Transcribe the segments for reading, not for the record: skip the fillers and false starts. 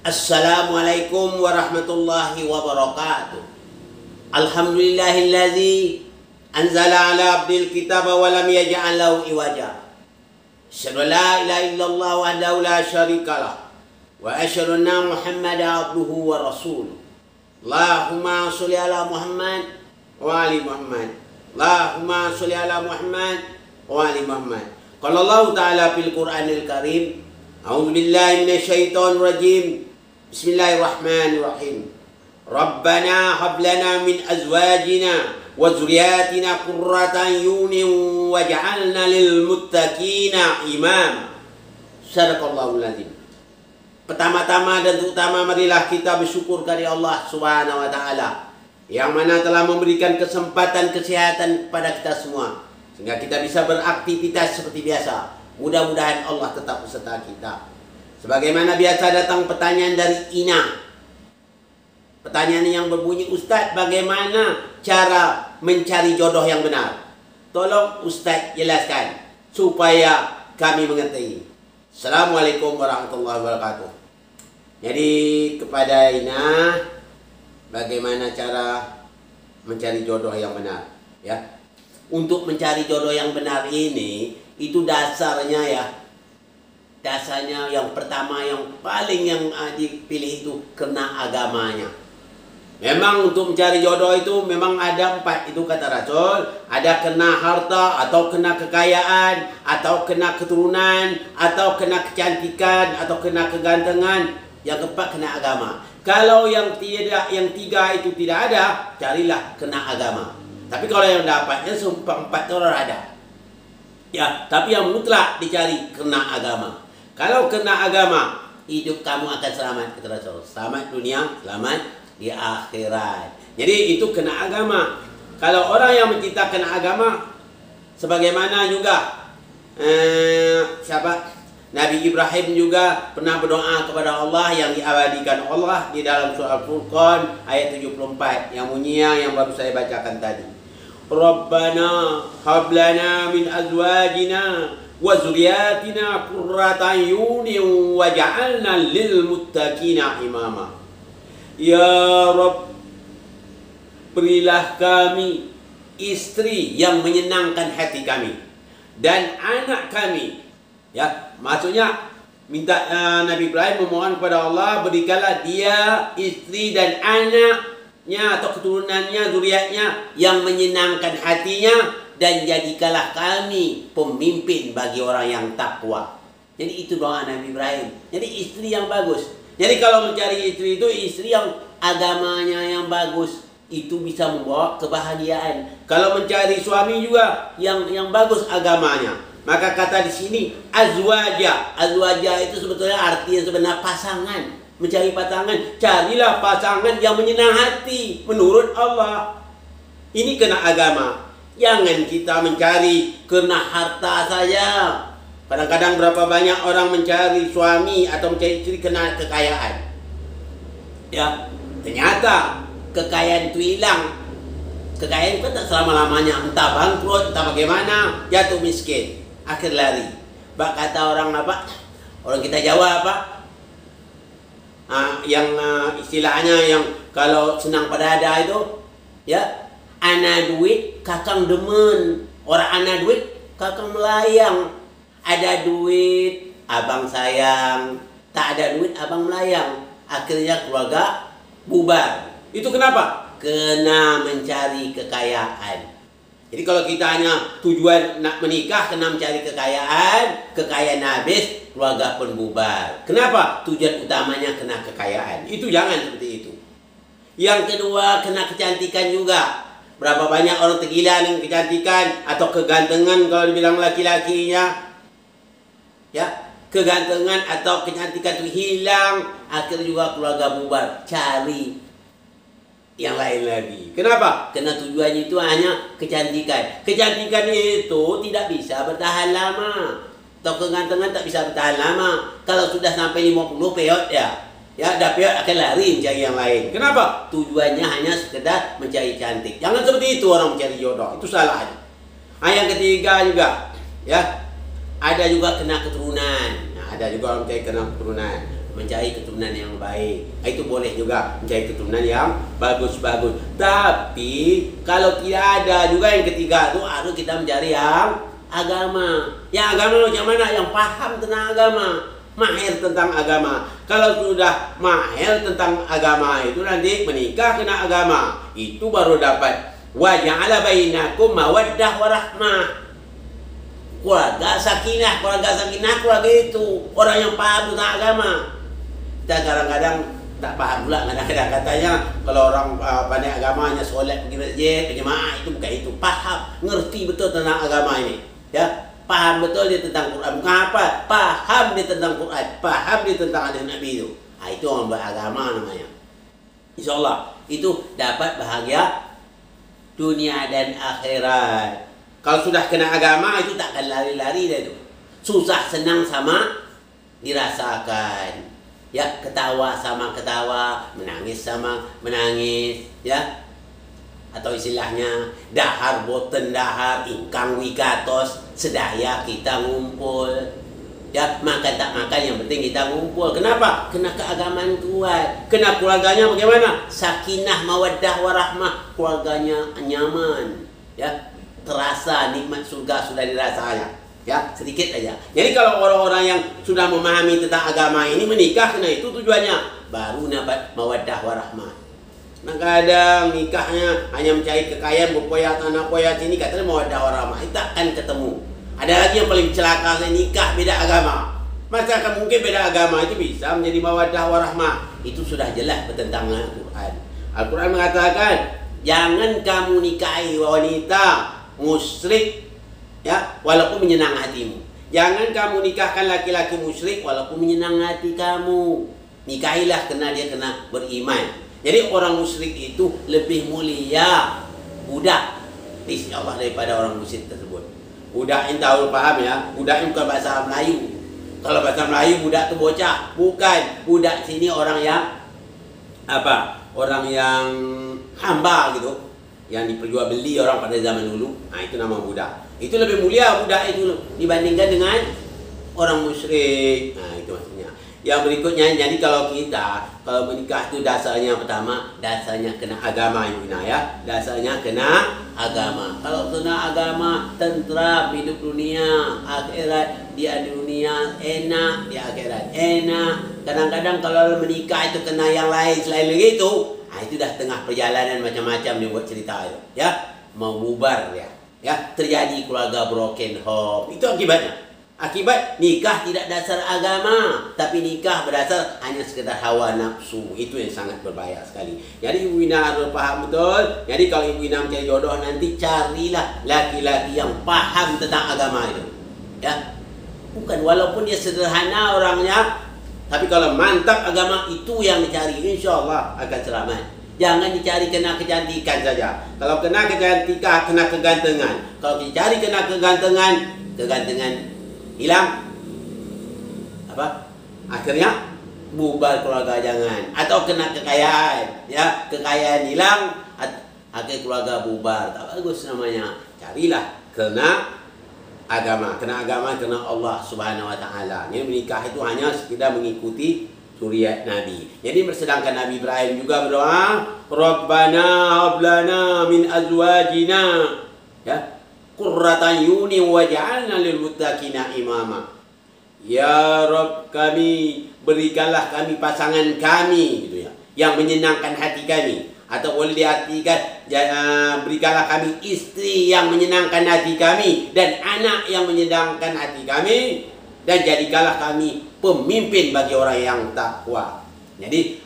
Assalamualaikum warahmatullahi wabarakatuh. Alhamdulillahilladzi anzala ala abdil kitaba wa lam yaj'al lahu iwaja. Asyhadu an la ilaha illallah wahdahu la syarikalah wa asyhadu anna Muhammadan abduhu wa rasuluh. Allahumma sholli ala Muhammad wa ali Muhammad. Allahumma sholli ala Muhammad wa ali Muhammad. Qala Allah ta'ala fil Qur'anil Karim, a'udzu billahi minasyaitonir rajim. Bismillahirrahmanirrahim. Rabbana hab lana min azwajina wa dzurriyyatina qurrata a'yunin waj'alna lil muttaqina imama. Shadaqallahul azim. Pertama-tama dan terutama marilah kita bersyukur kepada Allah Subhanahu wa taala yang mana telah memberikan kesempatan kesehatan kepada kita semua sehingga kita bisa beraktivitas seperti biasa. Mudah-mudahan Allah tetap beserta kita. Sebagaimana biasa datang pertanyaan dari Ina. Pertanyaan yang berbunyi, Ustaz, bagaimana cara mencari jodoh yang benar? Tolong Ustaz jelaskan supaya kami mengerti. Assalamualaikum warahmatullahi wabarakatuh. Jadi kepada Ina, bagaimana cara mencari jodoh yang benar? Ya, untuk mencari jodoh yang benar ini, itu dasarnya ya. Dasarnya yang pertama, yang paling yang dipilih itu kena agamanya. Memang untuk mencari jodoh itu memang ada 4, itu kata Rasul. Ada kena harta, atau kena kekayaan, atau kena keturunan, atau kena kecantikan, atau kena kegantengan. Yang keempat kena agama. Kalau yang tidak, yang 3 itu tidak ada, carilah kena agama. Tapi kalau yang dapatnya sumpah 4 orang ada. Ya, tapi yang mutlak dicari kena agama. Kalau kena agama, hidup kamu akan selamat, kata Rasul. Selamat dunia, selamat di akhirat. Jadi itu kena agama. Kalau orang yang mencinta kena agama, sebagaimana juga Nabi Ibrahim juga pernah berdoa kepada Allah yang diabadikan Allah di dalam surah Al-Furqan ayat 74 yang bunyinya yang baru saya bacakan tadi. Rabbana hab lana min azwajina wa dzurriyyatina qurrata a'yunin waj'alna lil muttaqina imama. Ya Rabb, berilah kami istri yang menyenangkan hati kami dan anak kami. Ya, maksudnya minta Nabi Ibrahim memohon kepada Allah, berikanlah dia istri dan anaknya atau keturunannya, zuriatnya yang menyenangkan hatinya, dan jadikanlah kami pemimpin bagi orang yang takwa. Jadi itu doa Nabi Ibrahim. Jadi istri yang bagus. Jadi kalau mencari istri itu istri yang agamanya yang bagus, itu bisa membawa kebahagiaan. Kalau mencari suami juga yang bagus agamanya. Maka kata di sini azwaja. Azwaja itu sebetulnya arti yang sebenar pasangan. Mencari pasangan, carilah pasangan yang menyenang hati menurut Allah. Ini kena agama. Jangan kita mencari kena harta saja. Kadang-kadang berapa banyak orang mencari suami atau mencari istri kena kekayaan. Ya, ternyata kekayaan itu hilang. Kekayaan itu tak selama-lamanya. Entah bangkrut, entah bagaimana, jatuh miskin, akhir lari. Kata orang apa? Orang kita Jawa apa? Istilahnya yang kalau senang pada ada itu, ya, ana duit kakang demen, orang ana duit kakang melayang. Ada duit abang sayang, tak ada duit abang melayang. Akhirnya keluarga bubar. Itu kenapa? Kena mencari kekayaan. Jadi kalau kita hanya tujuan nak menikah kena mencari kekayaan, kekayaan habis, keluarga pun bubar. Kenapa? Tujuan utamanya kena kekayaan. Itu jangan seperti itu. Yang kedua, kena kecantikan juga. Berapa banyak orang tergila dengan kecantikan atau kegantengan kalau dibilang laki-lakinya. Ya, kegantengan atau kecantikan itu hilang, akhirnya juga keluarga bubar. Cari yang lain lagi. Kenapa? Karena tujuannya itu hanya kecantikan. Kecantikan itu tidak bisa bertahan lama. Atau kegantengan tak bisa bertahan lama. Kalau sudah sampai 50 peot ya, dah peot akan lari mencari yang lain. Kenapa? Tujuannya hanya sekedar mencari cantik. Jangan seperti itu orang mencari jodoh. Itu salah. Yang ketiga juga, ya, ada juga kena keturunan. Ada juga orang mencari kena keturunan. mencari keturunan yang baik. Itu boleh juga mencari keturunan yang bagus-bagus. Tapi kalau tidak ada juga yang ketiga itu harus kita mencari yang agama. Yang agama macam mana? Yang paham tentang agama, mahir tentang agama. Kalau sudah mahir tentang agama itu nanti menikah kena agama. Itu baru dapat wa ja'ala bainakum mawaddah warahmah. Keluarga sakinah, keluarga itu orang yang paham tentang agama. Kita kadang-kadang tak paham pula, kadang-kadang katanya kalau orang pandai agamanya solat pergi masjid, berjemaah, itu bukan itu. Paham, ngerti betul tentang agama ini. Ya, paham betul dia tentang Quran. Bukan apa? Paham dia tentang Quran, paham dia tentang hadis Nabi itu. Itu orang beragama namanya. InsyaAllah itu dapat bahagia dunia dan akhirat. Kalau sudah kena agama itu takkan lari-lari dah itu. Susah senang sama dirasakan. Ya, ketawa sama ketawa, menangis sama menangis, ya. Atau istilahnya dahar boten dahar, ingkang wikatos, sedaya kita ngumpul. Ya, makan tak makan yang penting kita ngumpul. Kenapa? Kena keagamaan kuat. Kena keluarganya bagaimana? Sakinah, mawaddah, warahmah. Keluarganya nyaman. Ya, terasa nikmat surga sudah dirasanya. Ya, sedikit aja. Jadi kalau orang-orang yang sudah memahami tentang agama ini menikah, kena itu tujuannya. Baru dapat mawaddah warahmah. Nah, kadang nikahnya hanya mencari kekayaan, berpoyat anak poyat ini, katanya mawaddah warahmah. Itu takkan ketemu. Ada lagi yang paling celaka, nikah beda agama. Masa akan mungkin beda agama itu bisa menjadi mawaddah warahmah. Itu sudah jelas bertentangan Al-Quran. Al-Quran mengatakan, jangan kamu nikahi wanita musyrik, ya, walaupun menyenang hatimu. Jangan kamu nikahkan laki-laki musyrik walaupun menyenang hati kamu. Nikahilah karena dia kena beriman. Jadi orang musyrik itu lebih mulia budak di sisi Allah daripada orang musyrik tersebut. Budak yang tahu paham ya, budak yang bukan bahasa Melayu. Kalau bahasa Melayu budak itu bocah, bukan. Budak sini orang yang apa? Orang yang hamba gitu, yang diperjualbeli orang pada zaman dulu. Nah, itu nama budak. Itu lebih mulia budak itu dibandingkan dengan orang musyrik. Nah, itu maksudnya. Yang berikutnya, jadi kalau menikah itu dasarnya pertama, dasarnya kena agama ya. Dasarnya kena agama. Kalau kena agama, tentram hidup dunia, akhirat. Di dunia enak, di akhirat enak. Kadang-kadang kalau menikah itu kena yang lain selain begitu. Nah, itu dah tengah perjalanan macam-macam dia buat cerita itu, ya. Mau bubar ya. Ya, terjadi keluarga broken home. Itu akibatnya. Akibat nikah tidak dasar agama, tapi nikah berdasar hanya sekedar hawa nafsu. Itu yang sangat berbahaya sekali. Jadi Ibu Ina harus paham betul. Jadi kalau Ibu Ina mencari jodoh, nanti carilah laki-laki yang paham tentang agama itu. Ya. Bukan walaupun dia sederhana orangnya, tapi kalau mantap agama itu yang dicari, insya Allah akan selamat. Jangan dicari kena kecantikan saja. Kalau kena kecantikan, kena kegantengan. Kalau dicari kena kegantengan hilang. Apa? Akhirnya bubar keluarga jangan. Atau kena kekayaan, ya, kekayaan hilang, akhirnya keluarga bubar. Tak bagus namanya. Carilah kena agama, kena Allah Subhanahu wa taala. Ini menikah itu hanya sekedar mengikuti suriat Nabi. Jadi sedangkan Nabi Ibrahim juga berdoa, Rabbana hablana min azwajina, ya, qurratan yuni waj'alna lil muttaqina imama. Ya Rabb kami, berikanlah kami pasangan kami gitu ya, yang menyenangkan hati kami. Atau boleh diartikan, berikanlah kami istri yang menyenangkan hati kami dan anak yang menyenangkan hati kami, dan jadikanlah kami pemimpin bagi orang yang takwa. Jadi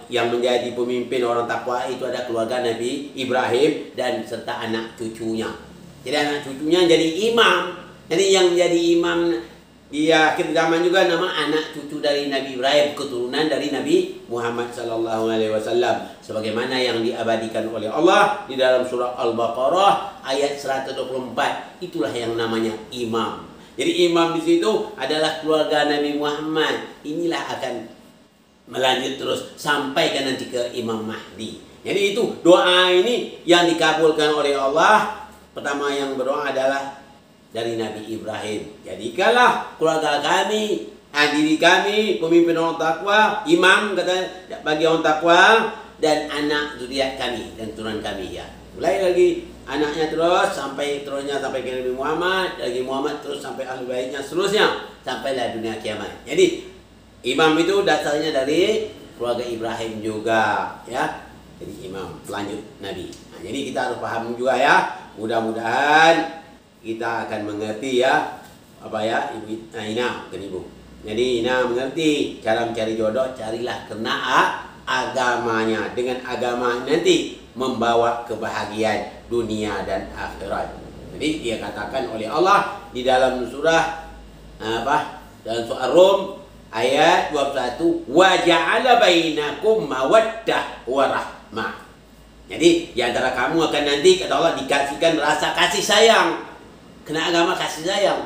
yang menjadi pemimpin orang takwa itu ada keluarga Nabi Ibrahim dan serta anak cucunya. Jadi anak cucunya jadi imam. Jadi yang jadi imam di akhir zaman juga nama anak cucu dari Nabi Ibrahim, keturunan dari Nabi Muhammad SAW, sebagaimana yang diabadikan oleh Allah di dalam surah Al-Baqarah ayat 124. Itulah yang namanya imam. Jadi imam di situ adalah keluarga Nabi Muhammad. Inilah akan melanjut terus sampai ke nanti ke Imam Mahdi. Jadi itu doa ini yang dikabulkan oleh Allah. Pertama yang berdoa adalah dari Nabi Ibrahim. Jadikanlah keluarga kami diri kami, pemimpin orang takwa, imam kata bagi orang takwa, dan anak zuriat kami dan turunan kami ya. Mulai lagi anaknya terus sampai terusnya sampai ke Nabi Muhammad, lagi Muhammad terus sampai ahli baitnya seterusnya sampailah dunia kiamat. Jadi imam itu dasarnya dari keluarga Ibrahim juga ya. Jadi imam pelanjut Nabi. Nah, jadi kita harus paham juga ya. Mudah-mudahan kita akan mengerti ya apa ya ibu Ina bukan ibu. Jadi Ina mengerti cara mencari jodoh, carilah kena agamanya. Dengan agama nanti membawa kebahagiaan dunia dan akhirat. Jadi dia katakan oleh Allah di dalam surah dalam surah Rum ayat 21, wa ja'ala bainakum mawaddah wa rahmah. Jadi di antara kamu akan nanti kata Allah dikasihkan rasa kasih sayang. Kena agama kasih sayang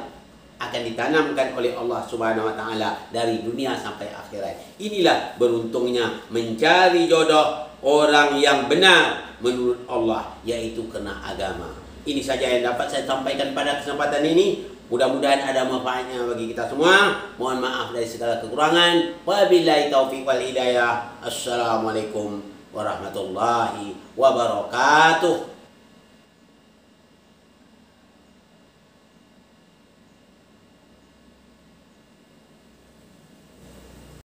akan ditanamkan oleh Allah Subhanahu wa taala dari dunia sampai akhirat. Inilah beruntungnya mencari jodoh orang yang benar menurut Allah, yaitu kena agama. Ini saja yang dapat saya sampaikan pada kesempatan ini. Mudah-mudahan ada manfaatnya bagi kita semua. Mohon maaf dari segala kekurangan. Wabillahi taufiq wal hidayah. Assalamualaikum warahmatullahi wabarakatuh.